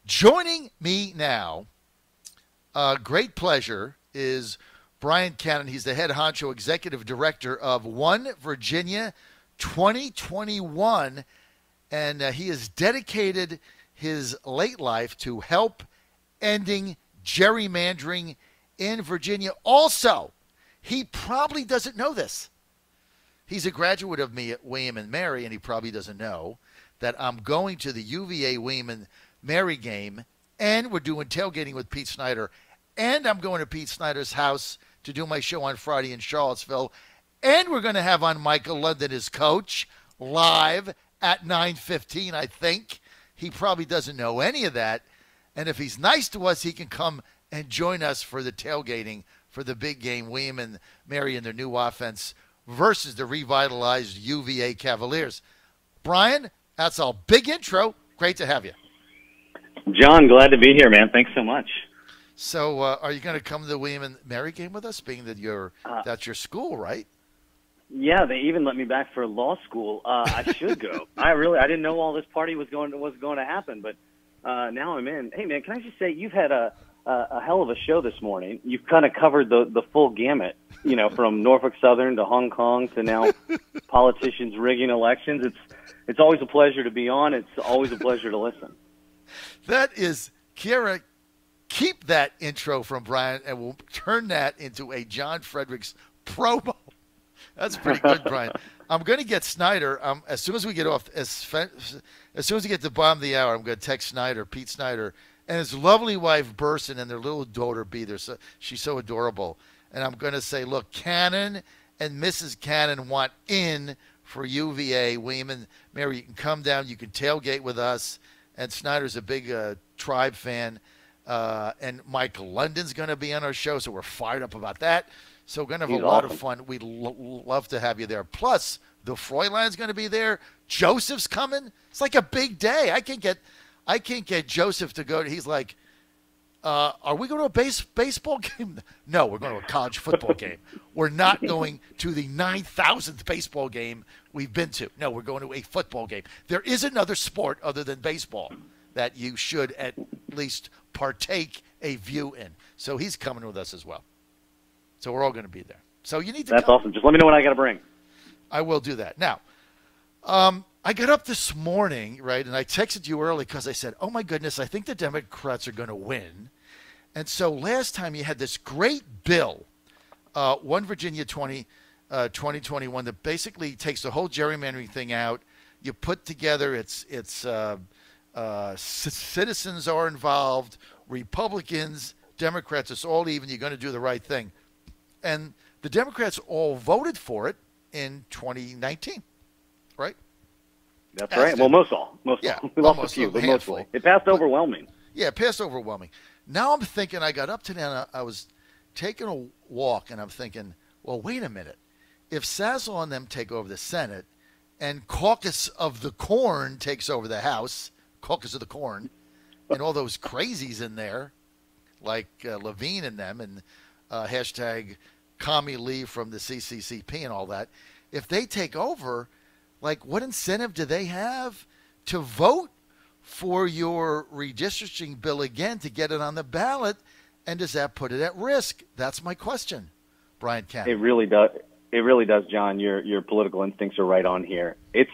Joining me now, great pleasure, is Brian Cannon. He's the head honcho executive director of One Virginia 2021, and he has dedicated his late life to help ending gerrymandering in Virginia. Also, he probably doesn't know this. He's a graduate of me at William and Mary, and he probably doesn't know that I'm going to the UVA William and Mary game, and we're doing tailgating with Pete Snyder, and I'm going to Pete Snyder's house to do my show on Friday in Charlottesville, and we're going to have on Michael London, his coach, live at 9:15, I think. He probably doesn't know any of that, and if he's nice to us, he can come and join us for the tailgating for the big game, William and Mary and their new offense versus the revitalized UVA Cavaliers. Brian, that's a big intro. Great to have you. John, glad to be here, man. Thanks so much. So are you going to come to the William and Mary game with us, being that that's your school, right? Yeah, they even let me back for law school. I should go. I didn't know all this party was going to happen, but now I'm in. Hey, man, can I just say you've had a hell of a show this morning. You've kind of covered the full gamut, from Norfolk Southern to Hong Kong to now politicians rigging elections. It's always a pleasure to be on. It's always a pleasure to listen. That is, Kiera, keep that intro from Brian, and we'll turn that into a John Fredericks promo. That's pretty good, Brian. I'm going to get Snyder. As soon as we get off, as soon as we get to the bottom of the hour, I'm going to text Snyder, Pete Snyder, and his lovely wife, Burson, and their little daughter, Bee. She's so adorable. And I'm going to say, look, Cannon and Mrs. Cannon want in for UVA. William and Mary, you can come down. You can tailgate with us. And Snyder's a big Tribe fan. And Michael London's going to be on our show, so we're fired up about that. So we're going to have a lot of fun. We'd love to have you there. Plus, the Fräulein's going to be there. Joseph's coming. It's like a big day. I can't get Joseph to go. He's like, are we going to a baseball game? No, we're going to a college football game. We're not going to the 9,000th baseball game we've been to. No, we're going to a football game. There is another sport other than baseball that you should at least partake a view in. So he's coming with us as well. So we're all going to be there. So you need to That's come. awesome. Just let me know what I got to bring. I will do that. Now, I got up this morning, right, and I texted you early because I said, oh, my goodness, I think the Democrats are going to win. And so last time you had this great bill, One Virginia 2021, that basically takes the whole gerrymandering thing out. You put together citizens are involved, Republicans, Democrats, it's all even. You're going to do the right thing. And the Democrats all voted for it in 2019, right? That's right. Well, most all. We lost a few, but handful. Mostly. It passed overwhelming. Yeah, it passed overwhelming. Now I'm thinking, I got up today and I was taking a walk, and I'm thinking, well, wait a minute. If Sassel and them take over the Senate and Caucus of the Corn takes over the House, Caucus of the Corn, and all those crazies in there, like Levine and them, and hashtag Commie Lee from the CCCP and all that, if they take over, like, what incentive do they have to vote for your redistricting bill again to get it on the ballot? And does that put it at risk? That's my question, Brian Cannon. It really does. It really does, John. Your political instincts are right on here. It's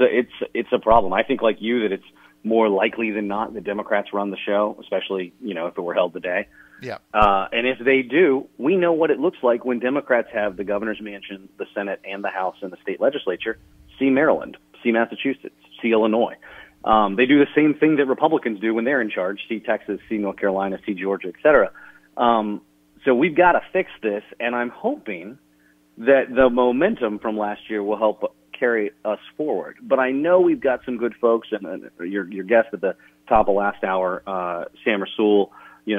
a problem. I think, like you, that it's more likely than not the Democrats run the show, especially if it were held today. Yeah. And if they do, we know what it looks like when Democrats have the governor's mansion, the Senate, and the House and the state legislature. See Maryland, see Massachusetts, see Illinois. They do the same thing that Republicans do when they're in charge. See Texas, see North Carolina, see Georgia, et cetera. So we've got to fix this, and I'm hoping that the momentum from last year will help carry us forward. But I know we've got some good folks, and your guest at the top of last hour, Sam Rasool,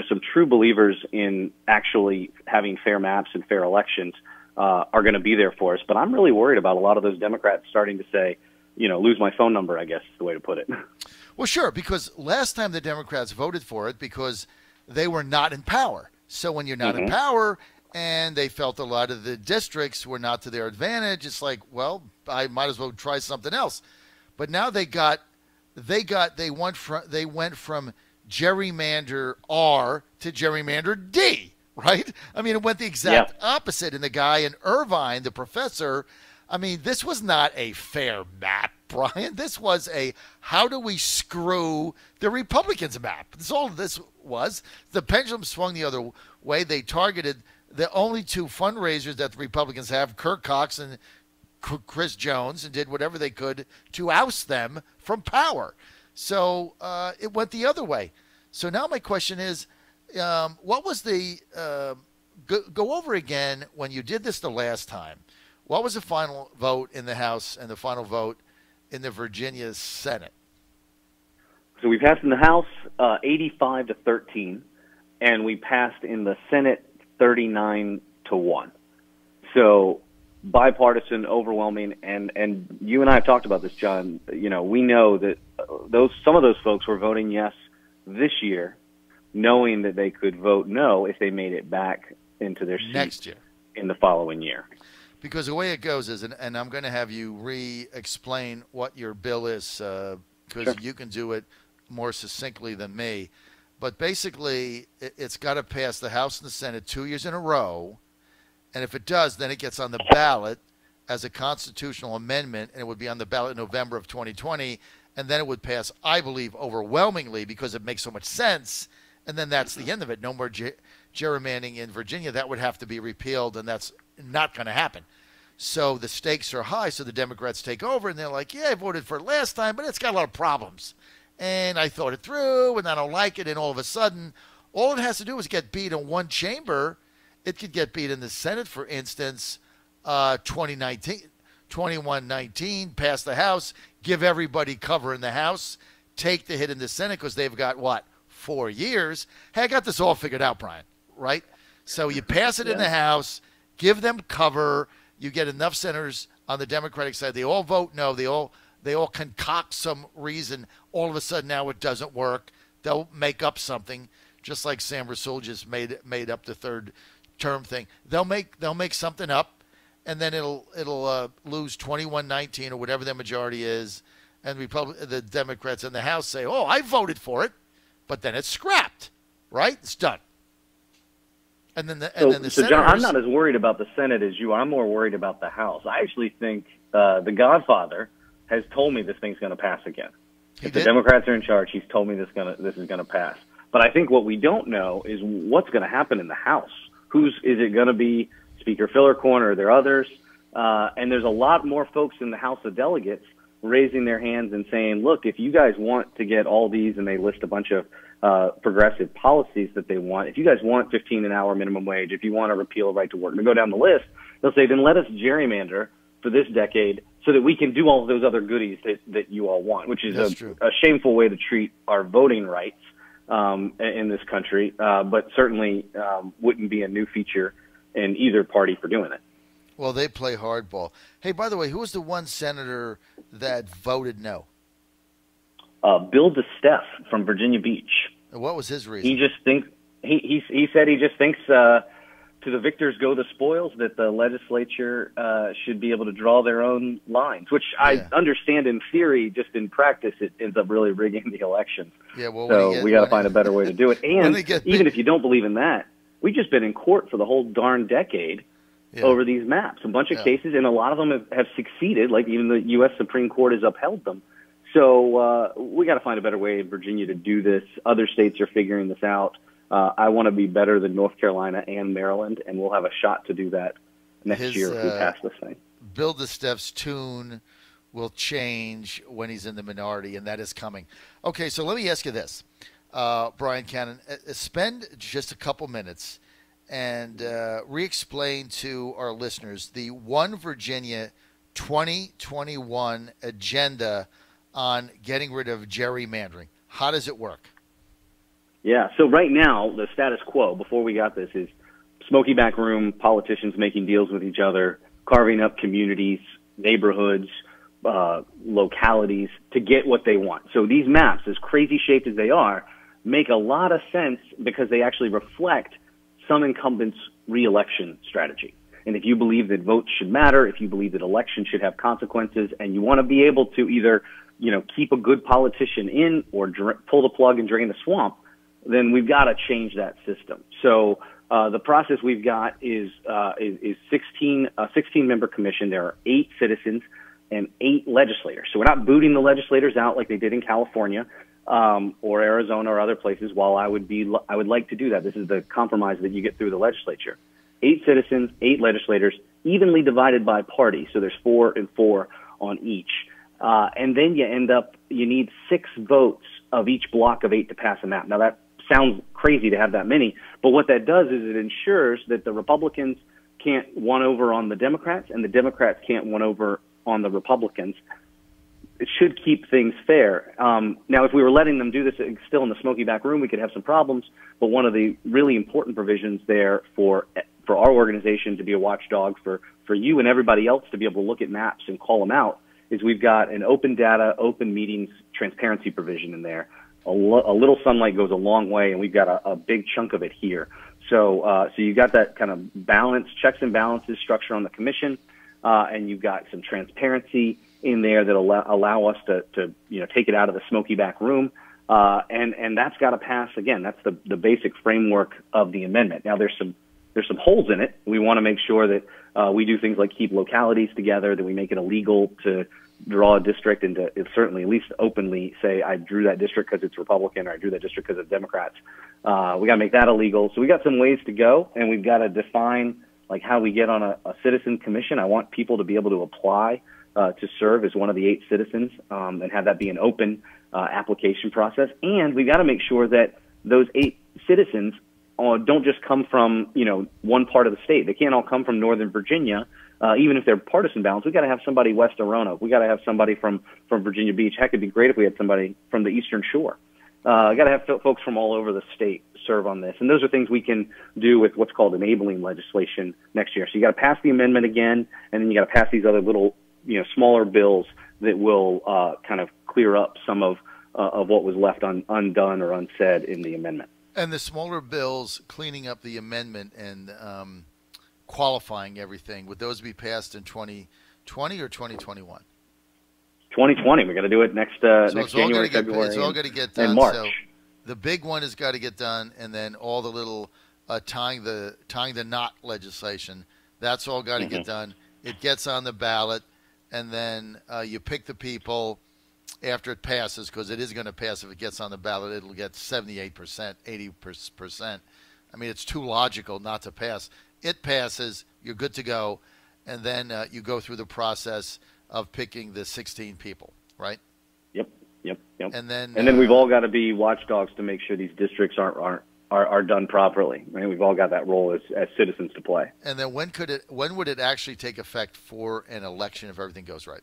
some true believers in actually having fair maps and fair elections are going to be there for us. But I'm really worried about a lot of those Democrats starting to say, lose my phone number, I guess is the way to put it. Well, sure, because last time the Democrats voted for it because they were not in power. So when you're not in power and they felt a lot of the districts were not to their advantage, it's like, well, I might as well try something else. But now they went from gerrymander R to gerrymander D, right? I mean, it went the exact opposite. And the guy in Irvine, the professor, I mean, this was not a fair map, Brian. This was a how do we screw the Republicans map. That's all this was. The pendulum swung the other way. They targeted the only two fundraisers that the Republicans have, Kirk Cox and Chris Jones, and did whatever they could to oust them from power. So it went the other way. So now my question is, what was the go over again when you did this the last time? What was the final vote in the House and the final vote in the Virginia Senate? So we passed in the House 85-13, and we passed in the Senate 39-1. So bipartisan, overwhelming, and you and I have talked about this, John. You know, we know that some of those folks were voting yes this year, knowing that they could vote no if they made it back into their seat next year in the following year. Because the way it goes is, and I'm going to have you re-explain what your bill is, because you can do it more succinctly than me. But basically, it's got to pass the House and the Senate 2 years in a row. And if it does, then it gets on the ballot as a constitutional amendment, and it would be on the ballot in November of 2020. And then it would pass, I believe, overwhelmingly because it makes so much sense. And then that's the end of it. No more gerrymandering in Virginia. That would have to be repealed, and that's not going to happen. So the stakes are high, so the Democrats take over, and they're like, yeah, I voted for it last time, but it's got a lot of problems. And I thought it through, and I don't like it, and all of a sudden, all it has to do is get beat in one chamber. It could get beat in the Senate, for instance, 21-19, pass the House, give everybody cover in the House, take the hit in the Senate because they've got, 4 years? Hey, I got this all figured out, Brian, right? So you pass it in the House, give them cover, you get enough senators on the Democratic side, they all vote no, they all concoct some reason, all of a sudden now it doesn't work, they'll make up something, just like Sam Rasul just made up the third term thing. They'll make something up, and then it'll lose 21-19 or whatever their majority is, and the Democrats in the House say, oh, I voted for it, but then it's scrapped, right? It's done. And then the senators, John, I'm not as worried about the Senate as you are. I'm more worried about the House. I actually think the Godfather has told me this thing's going to pass again. If the Democrats are in charge, he's told me this is going to pass. But I think what we don't know is what's going to happen in the House. Is it going to be Speaker Fillercorn, or are there others? And there's a lot more folks in the House of Delegates raising their hands and saying, look, if you guys want to get all these, and they list a bunch of progressive policies that they want, if you guys want 15 an hour minimum wage, if you want to repeal right to work, and go down the list, they'll say, then let us gerrymander for this decade so that we can do all of those other goodies that you all want, which is a shameful way to treat our voting rights in this country, but certainly wouldn't be a new feature in either party for doing it. Well, they play hardball. Hey, by the way, who was the one senator that voted no? Bill DeSteph from Virginia Beach. And what was his reason? He just thinks he said he just thinks to the victors go the spoils, that the legislature should be able to draw their own lines, which I understand in theory. Just in practice, it ends up really rigging the elections. Yeah, well, so we got to find a better way to do it. And even if you don't believe in that, we've just been in court for the whole darn decade over these maps. A bunch of cases, and a lot of them have succeeded. Like even the U.S. Supreme Court has upheld them. So we got to find a better way in Virginia to do this. Other states are figuring this out. I want to be better than North Carolina and Maryland, and we'll have a shot to do that next year if we pass this thing. Bill DeSteff's tune will change when he's in the minority, and that is coming. Okay, so let me ask you this, Brian Cannon. Spend just a couple minutes and re-explain to our listeners the One Virginia 2021 agenda on getting rid of gerrymandering. How does it work? Yeah, so right now, the status quo, before we got this, is smoky back room, politicians making deals with each other, carving up communities, neighborhoods, localities to get what they want. So these maps, as crazy shaped as they are, make a lot of sense because they actually reflect some incumbents' reelection strategy. And if you believe that votes should matter, if you believe that elections should have consequences, and you want to be able to either, keep a good politician in or pull the plug and drain the swamp, then we've got to change that system. So the process we've got is 16 a 16-member commission. There are 8 citizens and 8 legislators. So we're not booting the legislators out like they did in California or Arizona or other places. While I would like to do that. This is the compromise that you get through the legislature. 8 citizens, 8 legislators, evenly divided by party. So there's 4 and 4 on each. And then you need 6 votes of each block of 8 to pass a map. Now that sounds crazy to have that many, but what that does is it ensures that the Republicans can't win over on the Democrats and the Democrats can't win over on the Republicans. It should keep things fair. Now, if we were letting them do this still in the smoky back room, we could have some problems, but one of the really important provisions there for our organization to be a watchdog, for you and everybody else to be able to look at maps and call them out, is we've got an open data, open meetings, transparency provision in there. A little sunlight goes a long way, and we've got a big chunk of it here. So you got that kind of balance, checks and balances structure on the commission, and you've got some transparency in there that allow us to take it out of the smoky back room, and that's got to pass again. That's the basic framework of the amendment. Now there's some holes in it. We want to make sure that we do things like keep localities together, that we make it illegal to draw a district and to certainly at least openly say, I drew that district because it's Republican or I drew that district because it's Democrats. We got to make that illegal. So we got some ways to go, and we've got to define like how we get on a citizen commission. I want people to be able to apply to serve as one of the 8 citizens and have that be an open application process. And we've got to make sure that those 8 citizens don't just come from, one part of the state. They can't all come from Northern Virginia. Even if they're partisan balanced, we got to have somebody west of Roanoke. We got to have somebody from Virginia Beach. Heck, it'd be great if we had somebody from the Eastern Shore. Got to have folks from all over the state serve on this, and those are things we can do with what's called enabling legislation next year. So you got to pass the amendment again, and then you got to pass these other little, smaller bills that will kind of clear up some of what was left undone or unsaid in the amendment. And the smaller bills cleaning up the amendment and qualifying everything, would those be passed in 2020 or 2021? 2020. We're going to do it next January, February, it's all going to get done. And March. So the big one has got to get done, and then all the little tying the knot legislation, that's all got to get done. It gets on the ballot, and then you pick the people after it passes, because it is going to pass. If it gets on the ballot, it'll get 78%, 80%. I mean, it's too logical not to pass. It passes, you're good to go, and then you go through the process of picking the 16 people, right? Yep. And then we've all got to be watchdogs to make sure these districts are done properly. Right? We've all got that role as citizens to play. And then when would it actually take effect for an election if everything goes right?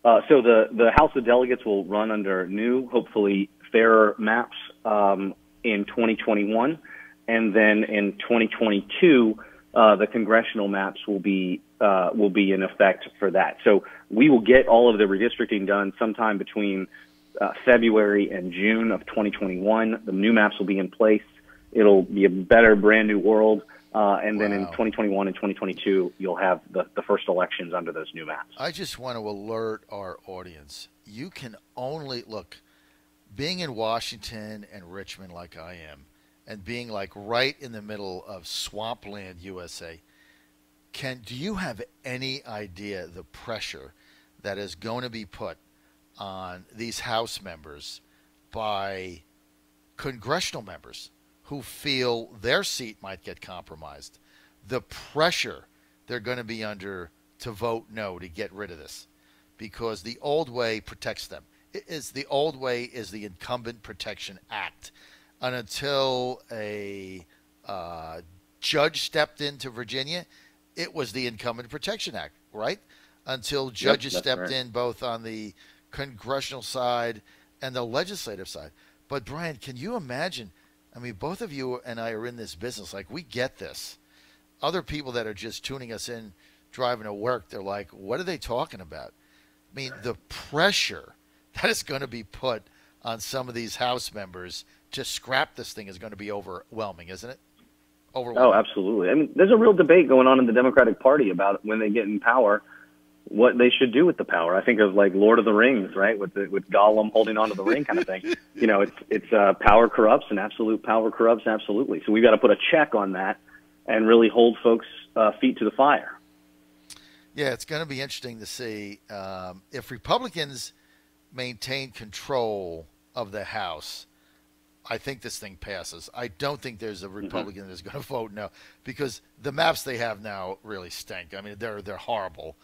So the House of Delegates will run under new, hopefully fairer maps in 2021. And then in 2022, the congressional maps will be in effect for that. So we will get all of the redistricting done sometime between February and June of 2021. The new maps will be in place. It'll be a better, brand new world. And then in 2021 and 2022, you'll have the first elections under those new maps. I just want to alert our audience. You can only look, being in Washington and Richmond like I am, and being like right in the middle of swampland USA, do you have any idea the pressure that is going to be put on these House members by congressional members who feel their seat might get compromised? The pressure they're going to be under to vote no to get rid of this, because the old way protects them. The old way is the Incumbent Protection Act. And until a judge stepped into Virginia, it was the Incumbent Protection Act, right? Until judges stepped in both on the congressional side and the legislative side. But, Brian, can you imagine? I mean, both of you and I are in this business. Like, we get this. Other people that are just tuning us in, driving to work, they're like, what are they talking about? I mean, the pressure that is going to be put on some of these House members to scrap this thing is going to be overwhelming, isn't it? Oh, absolutely. I mean, there's a real debate going on in the Democratic Party about when they get in power, what they should do with the power. I think of like Lord of the Rings, right, with Gollum holding onto the ring kind of thing. You know, it's power corrupts and absolute power corrupts absolutely. So we've got to put a check on that and really hold folks' feet to the fire. Yeah, it's going to be interesting to see if Republicans maintain control of the House. I think this thing passes. I don't think there's a Republican that's going to vote no, because the maps they have now really stink. I mean, they're horrible.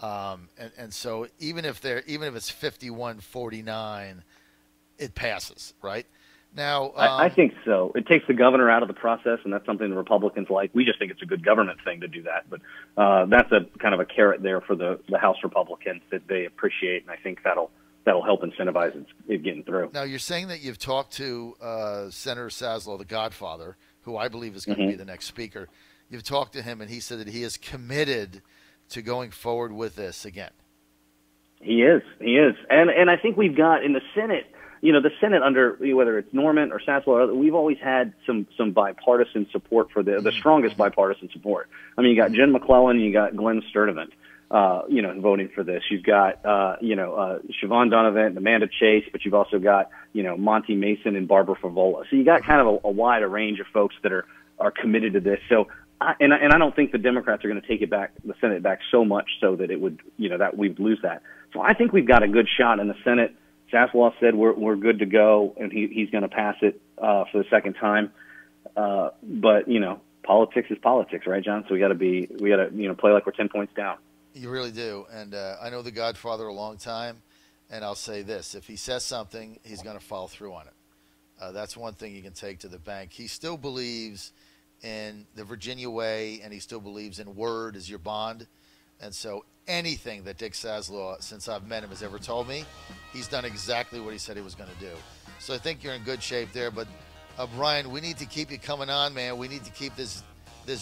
And so even if it's 51-49, it passes, right? Now, I think so. It takes the governor out of the process, and that's something the Republicans like. We just think it's a good government thing to do that. But that's a kind of a carrot there for the House Republicans that they appreciate, and I think that'll help incentivize it getting through. Now, you're saying that you've talked to Senator Saslow, the Godfather, who I believe is going to be the next speaker. You've talked to him, and he said that he is committed to going forward with this again. He is. And I think we've got in the Senate, you know, the Senate under, whether it's Norman or Saslow, we've always had some bipartisan support for the strongest bipartisan support. I mean, you got Jen McClellan, you got Glenn Sturtevant, voting for this. You've got, Siobhan Donovan, Amanda Chase, but you've also got, Monty Mason and Barbara Favola. So you got kind of a wide range of folks that are committed to this. So, I don't think the Democrats are going to take the Senate back so much so that it would, that we'd lose that. So I think we've got a good shot in the Senate. Saslow said we're good to go, and he's going to pass it for the second time. But politics is politics, right, John? So we got to play like we're 10 points down. You really do, and I know the Godfather a long time, and I'll say this: if he says something, he's going to follow through on it. That's one thing you can take to the bank. He still believes in the Virginia way, and he still believes in word is your bond. And so anything that Dick Saslow, since I've met him, has ever told me, he's done exactly what he said he was going to do. So I think you're in good shape there. But, Brian, we need to keep you coming on, man. We need to keep this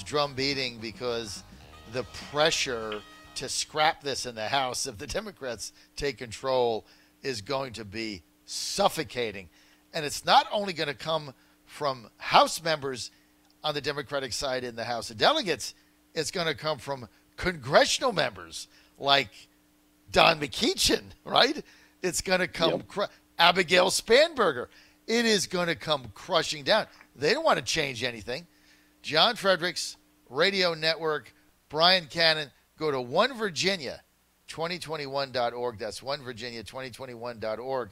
drum beating, because the pressure to scrap this in the House, if the Democrats take control, is going to be suffocating. And it's not only going to come from House members on the Democratic side in the House of Delegates, it's going to come from congressional members like Don McEachin, right? It's going to come Abigail Spanberger. It is going to come crushing down. They don't want to change anything. John Fredericks Radio Network, Brian Cannon. Go to onevirginia2021.org. That's onevirginia2021.org